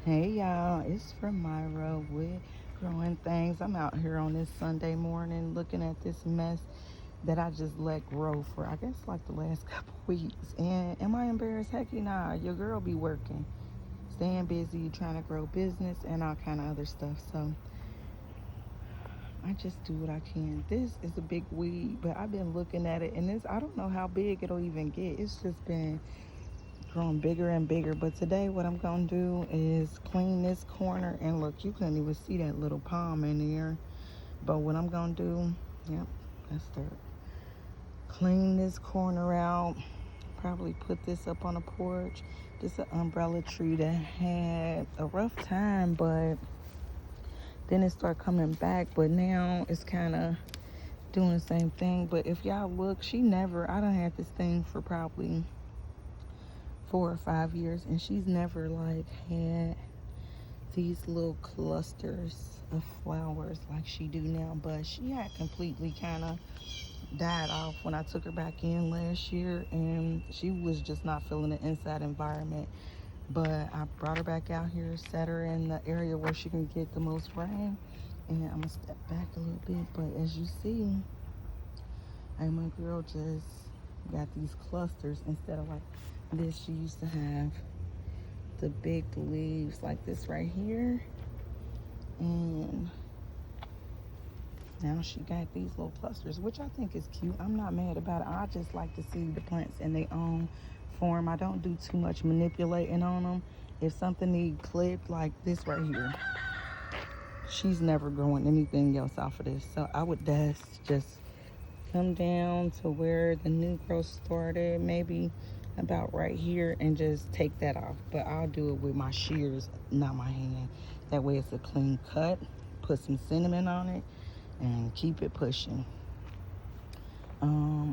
Hey y'all, it's from Myra with Growing Things. I'm out here on this Sunday morning looking at this mess that I just let grow for I guess like the last couple weeks. And am I embarrassed? Heck nah. Your girl be working, staying busy, trying to grow business and all kind of other stuff. So I just do what I can. This is a big weed, but I've been looking at it and I don't know how big it'll even get. It's just been growing bigger and bigger. But today what I'm gonna do is clean this corner, and look, you couldn't even see that little palm in there. But what I'm gonna do, yep, that's dirt. Clean this corner out, probably put this up on a porch. This is an umbrella tree that had a rough time, but then it started coming back, but now it's kind of doing the same thing. But if y'all look, I done had this thing for probably 4 or 5 years, and she's never like had these little clusters of flowers like she do now. But she had completely kind of died off when I took her back in last year, and she was just not feeling the inside environment. But I brought her back out here, set her in the area where she can get the most rain, and I'm gonna step back a little bit. But as you see, my girl just got these clusters instead of like this. She used to have the big leaves like this right here, and now she got these little clusters, which I think is cute. I'm not mad about it. I just like to see the plants in their own form. I don't do too much manipulating on them. If something need clipped like this right here, she's never growing anything else off of this. So I would just come down to where the new growth started, maybe about right here, and just take that off. But I'll do it with my shears, not my hand. That way it's a clean cut. Put some cinnamon on it and keep it pushing.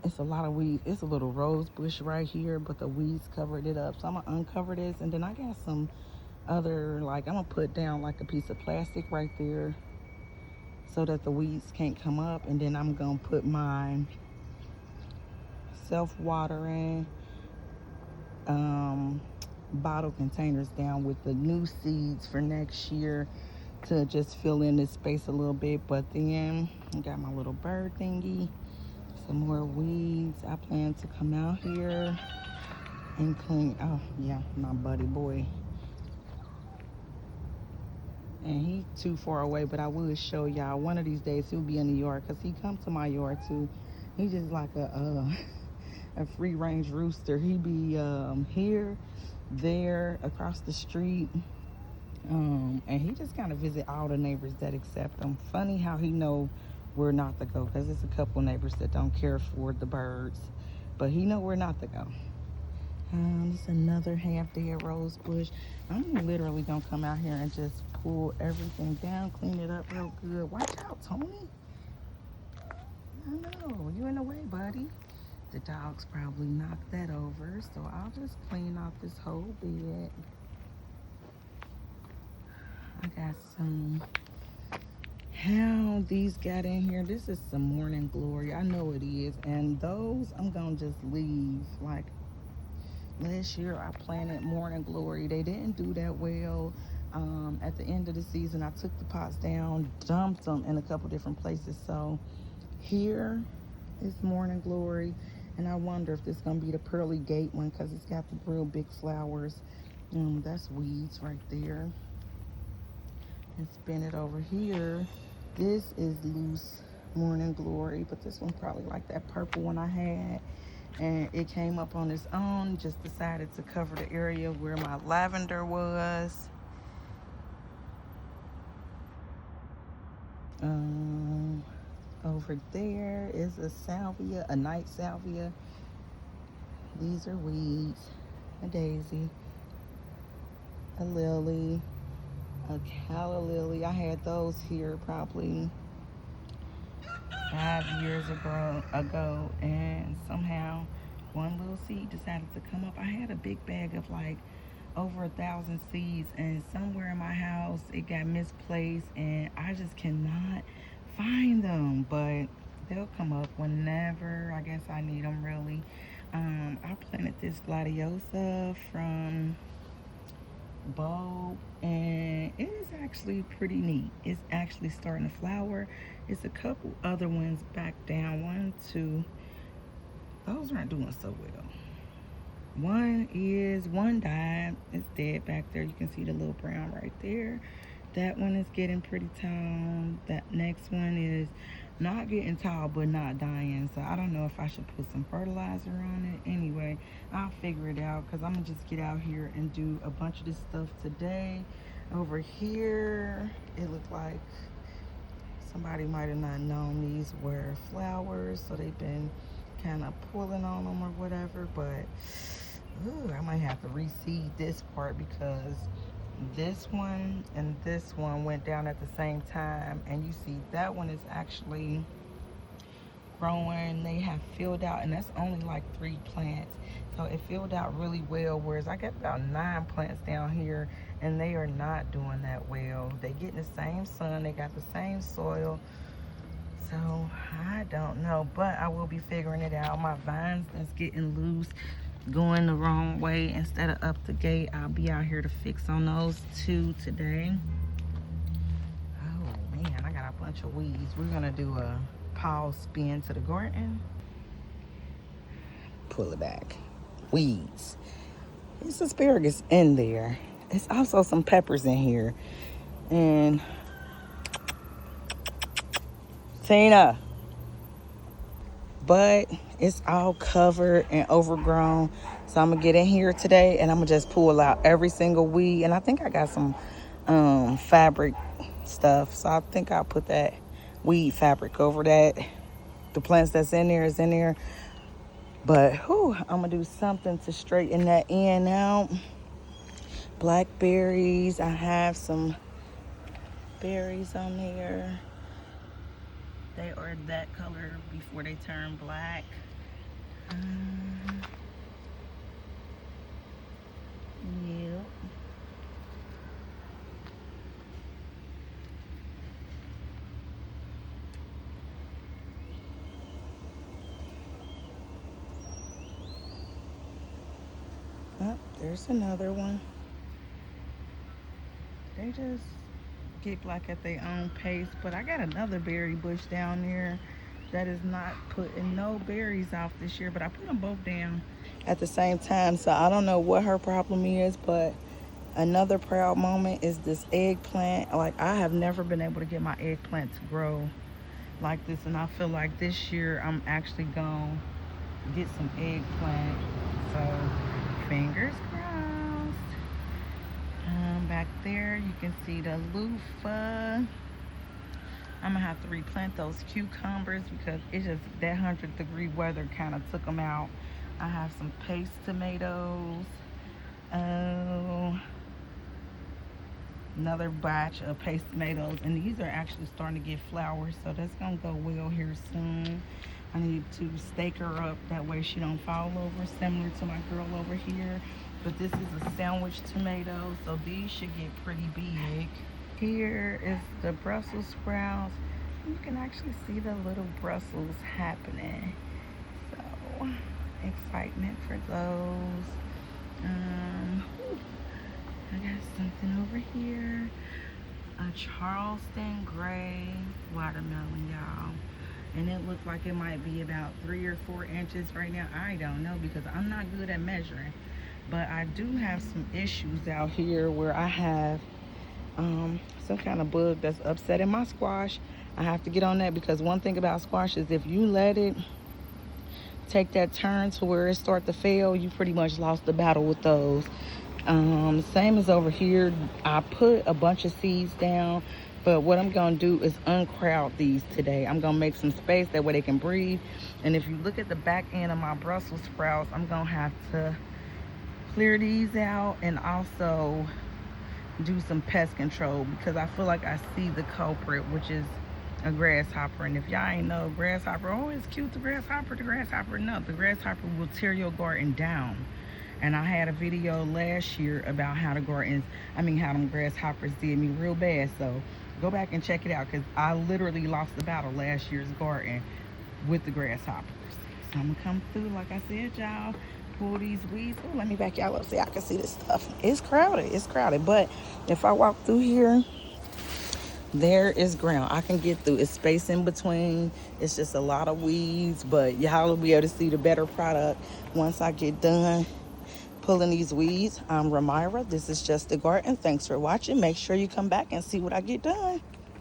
It's a lot of weeds. It's a little rose bush right here, but the weeds covered it up. So I'm gonna uncover this, and then I got some other, like, I'm gonna put down like a piece of plastic right there so that the weeds can't come up. And then I'm gonna put my self-watering bottle containers down with the new seeds for next year to just fill in this space a little bit. But then I got my little bird thingy, some more weeds. I plan to come out here and clean. Oh yeah, my buddy boy, and he too far away, but I would show y'all one of these days. He'll be in New York because he come to my yard too. He's just like a free range rooster. He be here, there, across the street, and he just kind of visit all the neighbors that accept him. Funny how he know where not to go, because there's a couple neighbors that don't care for the birds, but he know where not to go. This is another half dead rose bush. I'm literally gonna come out here and just pull everything down, clean it up real good. Watch out, Tony. I know, you in the way, buddy. The dogs probably knocked that over, so I'll just clean off this whole bed. I got some, how these got in here. This is some morning glory. I know it is. And those I'm gonna just leave. Like last year I planted morning glory. They didn't do that well. At the end of the season I took the pots down, dumped them in a couple different places. So here is morning glory, and I wonder if this is gonna be the pearly gate one because it's got the real big flowers. That's weeds right there. And spin it over here. This is loose morning glory, but this one probably like that purple one I had, and it came up on its own. Just decided to cover the area where my lavender was. Over there is a salvia, a night salvia. These are weeds. A daisy, a lily, a calla lily. I had those here probably 5 years ago, and somehow one little seed decided to come up. I had a big bag of like over 1,000 seeds, and somewhere in my house it got misplaced, and I just cannot find them. But they'll come up whenever I guess I need them, really. I planted this gladiosa from bulb, and it is actually pretty neat. It's actually starting to flower. It's a couple other ones back down. One, two. Those aren't doing so well. One died. It's dead back there. You can see the little brown right there. That one is getting pretty tall. That next one is not getting tall but not dying. So I don't know if I should put some fertilizer on it. Anyway, I'll figure it out because I'm gonna just get out here and do a bunch of this stuff today. Over here, it looked like somebody might have not known these were flowers, so they've been kind of pulling on them or whatever. But ooh, I might have to reseed this part because this one and this one went down at the same time, and you see that one is actually growing. They have filled out, and that's only like 3 plants, so it filled out really well, whereas I got about 9 plants down here and they are not doing that well. They getting the same sun, they got the same soil, so I don't know, but I will be figuring it out. My vines that's getting loose, going the wrong way instead of up the gate, I'll be out here to fix on those 2 today. Oh man, I got a bunch of weeds. We're gonna do a pause spin to the garden. Pull it back. Weeds. There's asparagus in there. There's also some peppers in here. And Tina, but it's all covered and overgrown, so I'm gonna get in here today and I'm gonna just pull out every single weed. And I think I got some fabric stuff, so I think I'll put that weed fabric over that. The plants that's in there is in there, but whew, I'm gonna do something to straighten that end out. Blackberries, I have some berries on there. They are that color before they turn black. Yep. Oh, there's another one. They just get black at their own pace, but I got another berry bush down there that is not putting no berries off this year, but I put them both down at the same time, so I don't know what her problem is. But another proud moment is this eggplant. Like, I have never been able to get my eggplant to grow like this, and I feel like this year I'm actually gonna get some eggplant, so fingers crossed. Back there you can see the loofah. I'm gonna have to replant those cucumbers because it's just that 100-degree weather kind of took them out. I have some paste tomatoes. Another batch of paste tomatoes, and these are actually starting to get flowers, so that's gonna go well here soon. I need to stake her up, that way she don't fall over, similar to my girl over here. But this is a sandwich tomato, so these should get pretty big. Here is the Brussels sprouts. You can actually see the little Brussels happening, so excitement for those. I got something over here, a Charleston gray watermelon, y'all, and it looks like it might be about 3 or 4 inches right now. I don't know because I'm not good at measuring, but I do have some issues out here where I have some kind of bug that's upsetting my squash. I have to get on that, because one thing about squash is if you let it take that turn to where it start to fail, you pretty much lost the battle with those. Same as over here. I put a bunch of seeds down, but what I'm gonna do is uncrowd these today. I'm gonna make some space, that way they can breathe. And if you look at the back end of my Brussels sprouts, I'm gonna have to clear these out and also do some pest control, because I feel like I see the culprit, which is a grasshopper. And if y'all ain't know, grasshopper, oh, it's cute, the grasshopper. No, the grasshopper will tear your garden down. And I had a video last year about how the how them grasshoppers did me real bad. So go back and check it out, because I literally lost the battle last year's garden with the grasshoppers. So I'm gonna come through, like I said, y'all, pull these weeds. Oh, let me back y'all up so y'all can see this stuff. It's crowded, but if I walk through here, there is ground I can get through. It's space in between. It's just a lot of weeds, but y'all will be able to see the better product once I get done pulling these weeds. I'm Ramira. This is Just a Garden. Thanks for watching. Make sure you come back and see what I get done.